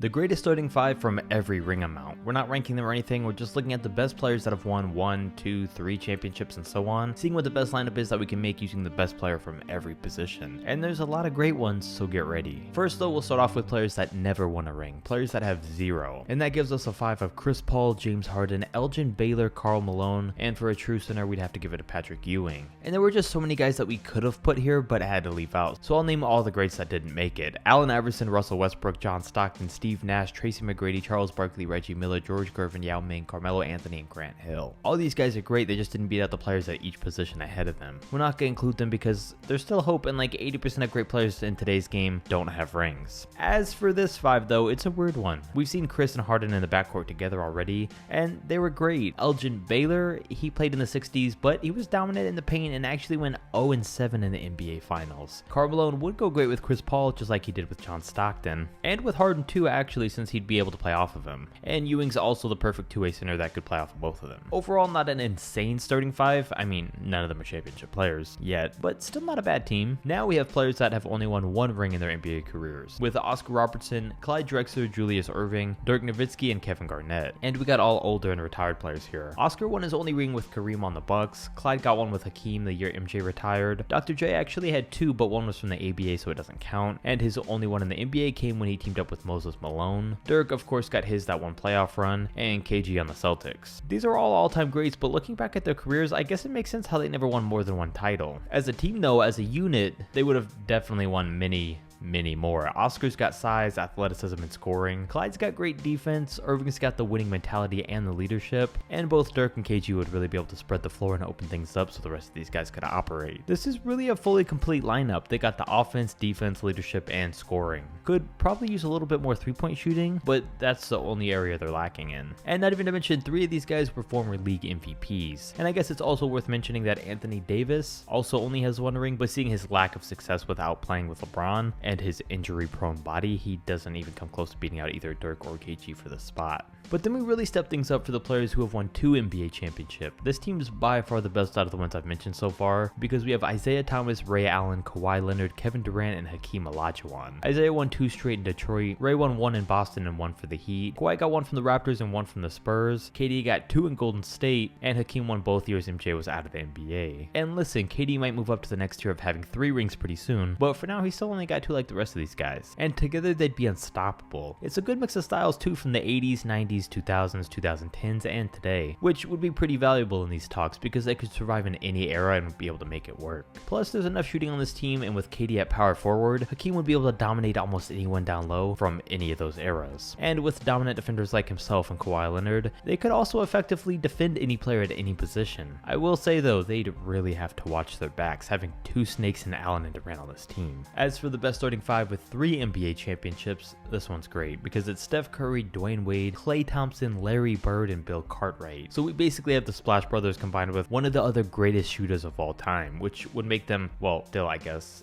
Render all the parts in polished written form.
The greatest starting five from every ring amount. We're not ranking them or anything, we're just looking at the best players that have won 1, 2, 3 championships and so on, seeing what the best lineup is that we can make using the best player from every position. And there's a lot of great ones, so get ready. First though, we'll start off with players that never won a ring, players that have 0. And that gives us a 5 of Chris Paul, James Harden, Elgin Baylor, Karl Malone, and for a true center, we'd have to give it to Patrick Ewing. And there were just so many guys that we could have put here, but had to leave out. So I'll name all the greats that didn't make it. Allen Iverson, Russell Westbrook, John Stockton, Steve Nash, Tracy McGrady, Charles Barkley, Reggie Miller, George Gervin, Yao Ming, Carmelo Anthony, and Grant Hill. All these guys are great, they just didn't beat out the players at each position ahead of them. We're not going to include them because there's still hope, and like 80% of great players in today's game don't have rings. As for this 5 though, it's a weird one. We've seen Chris and Harden in the backcourt together already, and they were great. Elgin Baylor, he played in the 60s, but he was dominant in the paint and actually went 0-7 in the NBA Finals. Karl Malone would go great with Chris Paul, just like he did with John Stockton, and with Harden too actually, since he'd be able to play off of him. And Ewing's also the perfect two-way center that could play off of both of them. Overall, not an insane starting 5. I mean, none of them are championship players yet, but still not a bad team. Now we have players that have only won 1 ring in their NBA careers, with Oscar Robertson, Clyde Drexler, Julius Erving, Dirk Nowitzki, and Kevin Garnett. And we got all older and retired players here. Oscar won his only ring with Kareem on the Bucks. Clyde got one with Hakeem the year MJ retired. Dr. J actually had 2, but one was from the ABA, so it doesn't count. And his only one in the NBA came when he teamed up with Moses Malone. Dirk, of course, got his that one playoff run, and KG on the Celtics. These are all all-time greats, but looking back at their careers, I guess it makes sense how they never won more than 1 title. As a team though, as a unit, they would have definitely won many more. Oscar's got size, athleticism, and scoring. Clyde's got great defense. Irving's got the winning mentality and the leadership. And both Dirk and KG would really be able to spread the floor and open things up so the rest of these guys could operate. This is really a fully complete lineup. They got the offense, defense, leadership, and scoring. Could probably use a little bit more 3-point shooting, but that's the only area they're lacking in. And not even to mention, 3 of these guys were former league MVPs. And I guess it's also worth mentioning that Anthony Davis also only has 1 ring, but seeing his lack of success without playing with LeBron and his injury-prone body, he doesn't even come close to beating out either Dirk or KG for the spot. But then we really step things up for the players who have won 2 NBA championships. This team is by far the best out of the ones I've mentioned so far, because we have Isaiah Thomas, Ray Allen, Kawhi Leonard, Kevin Durant, and Hakeem Olajuwon. Isaiah won 2 straight in Detroit, Ray won 1 in Boston and 1 for the Heat, Kawhi got 1 from the Raptors and 1 from the Spurs, KD got 2 in Golden State, and Hakeem won both years MJ was out of the NBA. And listen, KD might move up to the next tier of having 3 rings pretty soon, but for now he still only got 2 like the rest of these guys, and together they'd be unstoppable. It's a good mix of styles too, from the 80s, 90s, 2000s, 2010s, and today, which would be pretty valuable in these talks because they could survive in any era and would be able to make it work. Plus, there's enough shooting on this team, and with KD at power forward, Hakeem would be able to dominate almost anyone down low from any of those eras. And with dominant defenders like himself and Kawhi Leonard, they could also effectively defend any player at any position. I will say though, they'd really have to watch their backs, having 2 snakes in Allen and Durant on this team. As for the best starting 5 with 3 NBA championships, this one's great because it's Steph Curry, Dwayne Wade, Klay Thompson, Larry Bird, and Bill Cartwright. So we basically have the Splash Brothers combined with one of the other greatest shooters of all time, which would make them, well, still I guess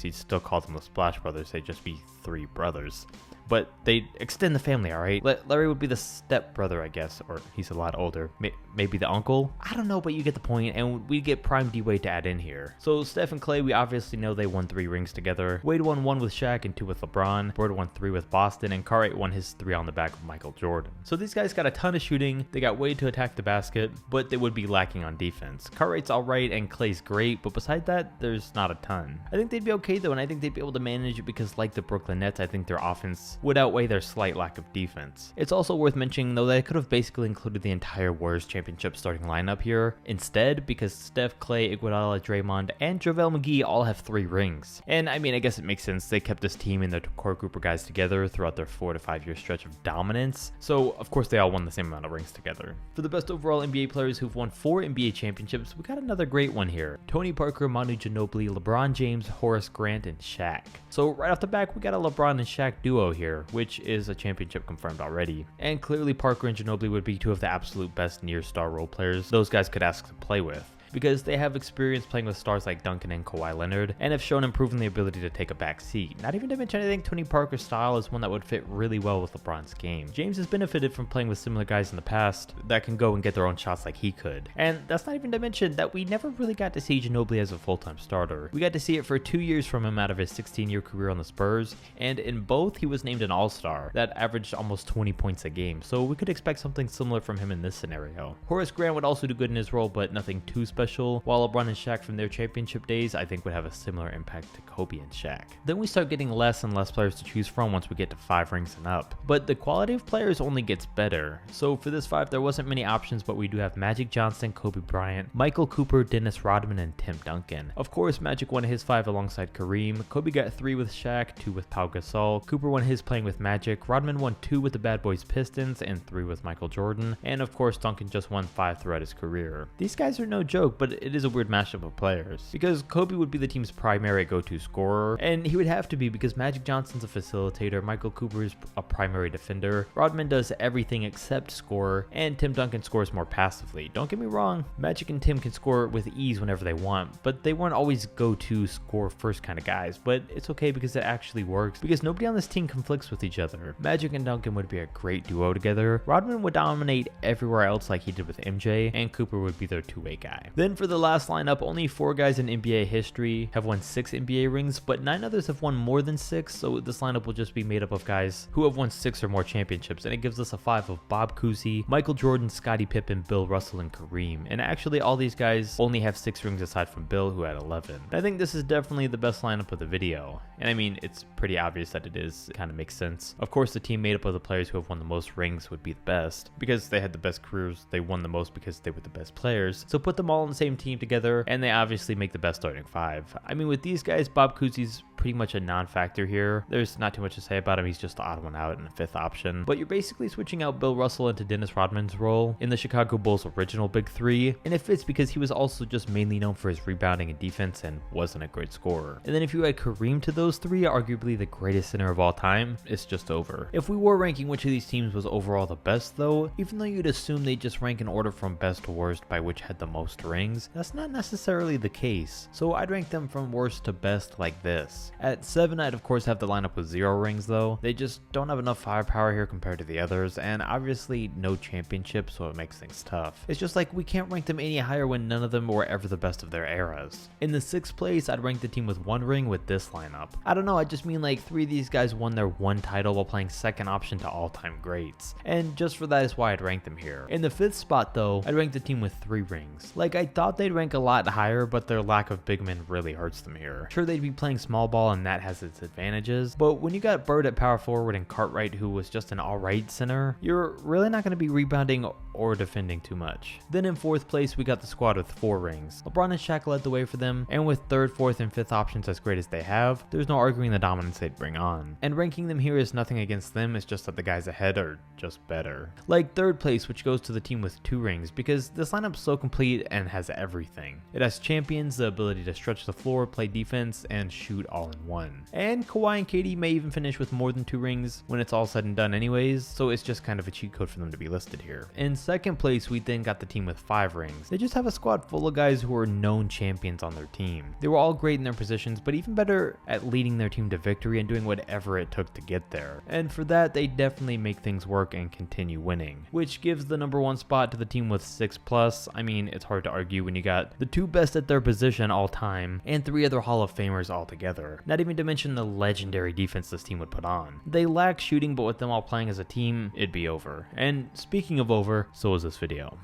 you'd still call them the Splash Brothers, they'd just be 3 brothers. But they extend the family, alright? Larry would be the step brother, I guess, or he's a lot older. Maybe the uncle? I don't know, but you get the point, and we get Prime D-Wade to add in here. So Steph and Klay, we obviously know they won 3 rings together. Wade won 1 with Shaq and 2 with LeBron. Bird won 3 with Boston, and Cartwright won his 3 on the back of Michael Jordan. So these guys got a ton of shooting, they got Wade to attack the basket, but they would be lacking on defense. Cartwright's alright, and Klay's great, but beside that, there's not a ton. I think they'd be okay though, and I think they'd be able to manage it because like the Brooklyn Nets, I think their offense would outweigh their slight lack of defense. It's also worth mentioning though that I could have basically included the entire Warriors championship starting lineup here instead, because Steph, Klay, Iguodala, Draymond, and JaVale McGee all have 3 rings. And I mean, I guess it makes sense. They kept this team and their core group of guys together throughout their 4 to 5 year stretch of dominance, so of course they all won the same amount of rings together. For the best overall NBA players who've won 4 NBA championships, we got another great one here. Tony Parker, Manu Ginobili, LeBron James, Horace Grant, and Shaq. So right off the back, we got a LeBron and Shaq duo here, which is a championship confirmed already. And clearly Parker and Ginobili would be 2 of the absolute best near star role players those guys could ask to play with. because they have experience playing with stars like Duncan and Kawhi Leonard, and have shown improving the ability to take a back seat. Not even to mention, I think Tony Parker's style is one that would fit really well with LeBron's game. James has benefited from playing with similar guys in the past that can go and get their own shots like he could. And that's not even to mention that we never really got to see Ginobili as a full-time starter. We got to see it for 2 years from him out of his 16-year career on the Spurs, and in both he was named an all-star that averaged almost 20 points a game, so we could expect something similar from him in this scenario. Horace Grant would also do good in his role, but nothing too special, while LeBron and Shaq from their championship days I think would have a similar impact to Kobe and Shaq. Then we start getting less and less players to choose from once we get to 5 rings and up, but the quality of players only gets better. So for this 5 there wasn't many options, but we do have Magic Johnson, Kobe Bryant, Michael Cooper, Dennis Rodman, and Tim Duncan. Of course, Magic won his 5 alongside Kareem, Kobe got 3 with Shaq, 2 with Pau Gasol, Cooper won his playing with Magic, Rodman won 2 with the Bad Boys Pistons, and 3 with Michael Jordan, and of course Duncan just won 5 throughout his career. These guys are no joke, but it is a weird mashup of players, because Kobe would be the team's primary go-to scorer, and he would have to be because Magic Johnson's a facilitator, Michael Cooper is a primary defender, Rodman does everything except score, and Tim Duncan scores more passively. Don't get me wrong, Magic and Tim can score with ease whenever they want, but they weren't always go-to score first kind of guys, but it's okay because it actually works, because nobody on this team conflicts with each other. Magic and Duncan would be a great duo together, Rodman would dominate everywhere else like he did with MJ, and Cooper would be their two-way guy. Then for the last lineup, only 4 guys in NBA history have won 6 NBA rings, but 9 others have won more than 6, so this lineup will just be made up of guys who have won 6 or more championships, and it gives us a 5 of Bob Cousy, Michael Jordan, Scottie Pippen, Bill Russell, and Kareem. And actually all these guys only have 6 rings aside from Bill, who had 11. I think this is definitely the best lineup of the video, and I mean it's pretty obvious that it is. It kind of makes sense. Of course the team made up of the players who have won the most rings would be the best, because they had the best careers, they won the most because they were the best players, so put them all on the same team together and they obviously make the best starting 5. I mean with these guys, Bob Cousy's pretty much a non-factor here. There's not too much to say about him, he's just the odd one out and a 5th option, but you're basically switching out Bill Russell into Dennis Rodman's role in the Chicago Bulls original Big 3, and it fits because he was also just mainly known for his rebounding and defense and wasn't a great scorer. And then if you add Kareem to those 3, arguably the greatest center of all time, it's just over. If we were ranking which of these teams was overall the best though, even though you'd assume they just rank in order from best to worst by which had the most rings, that's not necessarily the case, so I'd rank them from worst to best like this. At 7 I'd of course have the lineup with 0 rings though. They just don't have enough firepower here compared to the others, and obviously no championship, so it makes things tough. It's just like we can't rank them any higher when none of them were ever the best of their eras. In the 6th place I'd rank the team with 1 ring with this lineup. I don't know, I just mean like 3 of these guys won their 1 title while playing second option to all-time greats, and just for that is why I'd rank them here. In the 5th spot though, I'd rank the team with 3 rings. Like I thought they'd rank a lot higher, but their lack of big men really hurts them here. Sure, they'd be playing small ball and that has its advantages, but when you got Bird at power forward and Cartwright who was just an alright center, you're really not going to be rebounding or defending too much. Then in 4th place we got the squad with 4 rings. LeBron and Shaq led the way for them, and with 3rd, 4th, and 5th options as great as they have, there's no arguing the dominance they'd bring on. And ranking them here is nothing against them, it's just that the guys ahead are just better. Like 3rd place, which goes to the team with 2 rings, because this lineup's so complete and has everything. It has champions, the ability to stretch the floor, play defense, and shoot all in one. And Kawhi and KD may even finish with more than 2 rings when it's all said and done anyways, so it's just kind of a cheat code for them to be listed here. In 2nd place, we then got the team with 5 rings. They just have a squad full of guys who are known champions on their team. They were all great in their positions, but even better at leading their team to victory and doing whatever it took to get there. And for that, they definitely make things work and continue winning, which gives the number 1 spot to the team with 6+. I mean, it's hard to argue when you got the 2 best at their position all time and 3 other Hall of Famers all together. Not even to mention the legendary defense this team would put on. They lack shooting, but with them all playing as a team, it'd be over. And speaking of over, so is this video.